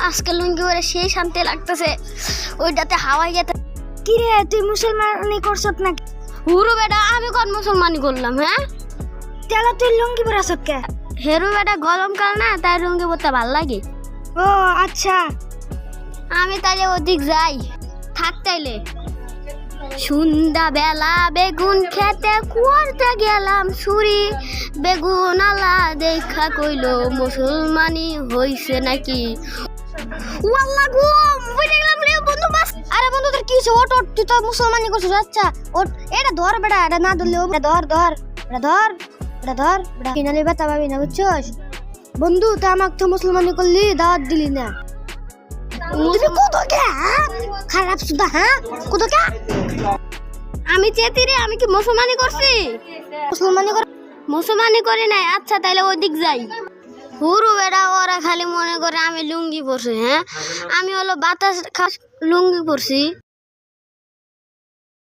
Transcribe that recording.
আজকে লুঙ্গি পরে সেই শান্তি লাগতেছে, ওইটাতে হাওয়াই গেতে। কি রে তুই মুসলমানি করছত নাকি? হুরু বেটা, আমি কোন মুসলমানি করলাম? হ্যাঁ, তাহলে তুই লুঙ্গি পরে আসত কে? হেরু বেটা গরমকাল না, তাই লুঙ্গি পরতে ভাল লাগে। ও আচ্ছা, আমি তাইলে ওদিক যাই, থাক তাইলে। সন্ধ্যা বেলা বেগুন খেতে করতে গেলাম চুরি, বেগুন আলা দেখা কইলো মুসলমানি হইছে নাকি। ওয়াল্লাহ গো, মুই দেখলাম রে বন্ধু বাস। আরে বন্ধু তোর কি হইছে? ওট ওট, তুই তো মুসলমানি করছিস। আচ্ছা ওট, এটা ধর বেটা, এটা না ধরলেও ধর ধর, এটা ধর, এটা ধর বেটা, কিনালি বেটা পাবি না, বুঝছস? বন্ধু তা আমাকে তো মুসলমানি করলি, দাওয়াত দিলি না। তুমি কত কে খারাপ সুদা? হ্যাঁ কত কে? আমি চেতি রে, আমি কি মুসলমানি করছি? মুসলমানি কর? মুসলমানি করি নাই। আচ্ছা তাইলে ওদিক যাই। হুরু বেড়া ওরা খালি মনে করে আমি লুঙ্গি পরছি। হ্যাঁ, আমি হলো বাতাস লুঙ্গি পরছি।